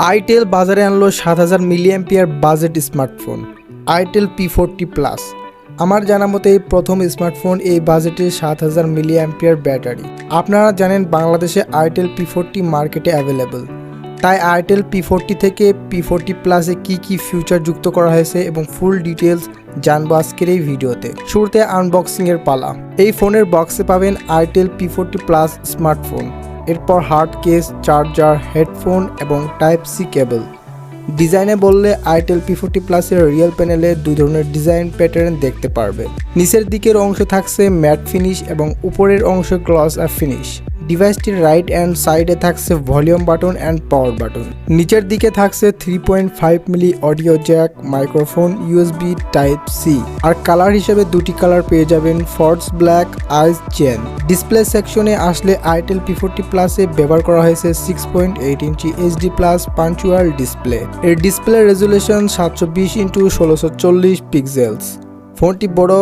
itel বাজারে আনলো 7000 milliampere budget smartphone itel p40 plus. আমার জানা মতে প্রথম স্মার্টফোন এই বাজেটে 7000 মিলিঅ্যাম্পিয়ার ব্যাটারি। আপনারা জানেন বাংলাদেশে itel p40 মার্কেটে অ্যাভেলেবল, তাই itel p40 থেকে p40 প্লাসে কি ফিউচার যুক্ত করা হয়েছে এবং ফুল ডিটেলস জানবো আজকের এই ভিডিওতে। শুরুতে আনবক্সিং এর পালা। এই ফোনের বক্সে পাবেন itel p40 প্লাস স্মার্টফোন, এরপর হার্ড কেস, চার্জার, হেডফোন এবং টাইপ সি কেবল। ডিজাইনে বললে itel p40 প্লাসের রিয়েল প্যানেলে দুই ধরনের ডিজাইন প্যাটার্ন দেখতে পারবে। নিচের দিকের অংশ থাকছে ম্যাট ফিনিশ এবং উপরের অংশ গ্লস ফিনিশ। ডিভাইসটির রাইট হ্যান্ড সাইডে থাকছে volume button and power button. নিচের দিকে থাকছে 3.5 milli audio jack, microphone, USB type C. আর কালার হিসেবে দুটি কালার পেয়ে যাবেন, ফর্স ব্ল্যাক, আইস জেন। ডিসপ্লে সেকশনে আসলে itel p40 প্লাসে ব্যবহার করা হয়েছে 6.8 ইঞ্চি এইচডি প্লাস পাঞ্চুয়াল ডিসপ্লে। এর ডিসপ্লে রেজুলেশন 720x1640 পিক্সেলস। ফোনটি বড়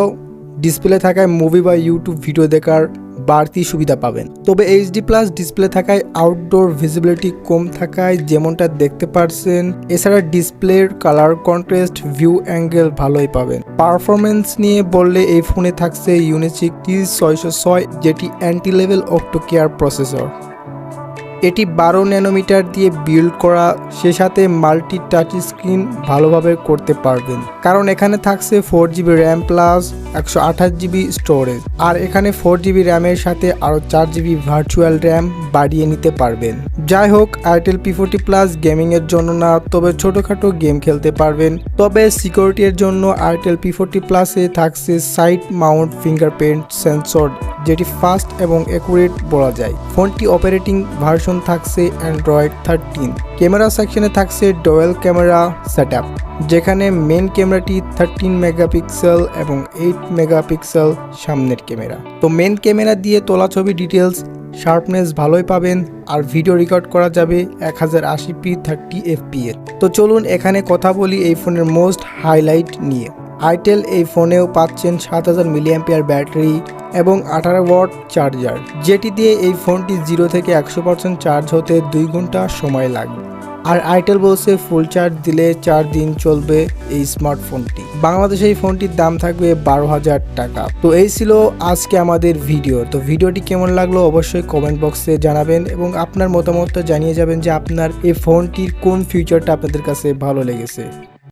ডিসপ্লে থাকায় মুভি বা ইউটিউব ভিডিও দেখার বাড়তি সুবিধা পাবেন, তবে এইচডি প্লাস ডিসপ্লে থাকায় আউটডোর ভিজিবিলিটি কম থাকায় যেমনটা দেখতে পারছেন। এছাড়া ডিসপ্লের কালার কন্ট্রাস্ট, ভিউ অ্যাঙ্গেল ভালোই পাবেন। পারফরমেন্স নিয়ে বললে এই ফোনে থাকছে ইউনিসিক T606, যেটি anti level octo care processor. এটি 12 ন্যানোমিটার দিয়ে বিল্ড করা, সে সাথে মাল্টি টাচ স্ক্রিন ভালোভাবে করতে পারবেন, কারণ এখানে থাকছে 4GB RAM plus 128GB storage. আর এখানে 4GB র্যামের সাথে আরও 4GB ভার্চুয়াল র্যাম বাড়িয়ে নিতে পারবেন। যাই হোক, itel p40 প্লাস গেমিংয়ের জন্য না, তবে ছোটোখাটো গেম খেলতে পারবেন। তবে সিকিউরিটির জন্য itel p40 প্লাসে থাকছে সাইড মাউন্ট ফিঙ্গারপ্রিন্ট সেন্সর, যেটি ফাস্ট এবং অ্যাকুরেট বলা যায়। ফোনটি অপারেটিং ভার্সন থাকছে অ্যান্ড্রয়েড 13। ক্যামেরা সেকশনে থাকছে ডুয়াল ক্যামেরা সেটআপ, যেখানে মেন ক্যামেরাটি 13 মেগাপিক্সেল এবং 8 মেগাপিক্সেল সামনের ক্যামেরা। তো মেন ক্যামেরা দিয়ে তোলা ছবি ডিটেলস, শার্পনেস ভালোই পাবেন, আর ভিডিও রেকর্ড করা যাবে 1080p 30fps। তো চলুন এখানে কথা বলি এই ফোনের মোস্ট হাইলাইট নিয়ে। itel এই ফোনেও পাচ্ছেন 7000 মিলিঅ্যাম্পিয়ার ব্যাটারি এবং 18 ওয়াট চার্জার, যেটি দিয়ে এই ফোনটি 0 থেকে 100% চার্জ হতে 2 ঘন্টা সময় লাগবে। আর itel বলছে ফুল চার্জ দিলে 4 দিন চলবে এই স্মার্টফোনটি। বাংলাদেশে এই ফোনটির দাম থাকবে 12,000 টাকা। তো এই ছিল আজকে আমাদের ভিডিও। তো ভিডিওটি কেমন লাগলো অবশ্যই কমেন্ট বক্সে জানাবেন এবং আপনার মতামতটা জানিয়ে যাবেন যে আপনার এই ফোনটির কোন ফিচারটা আপনাদের কাছে ভালো লেগেছে।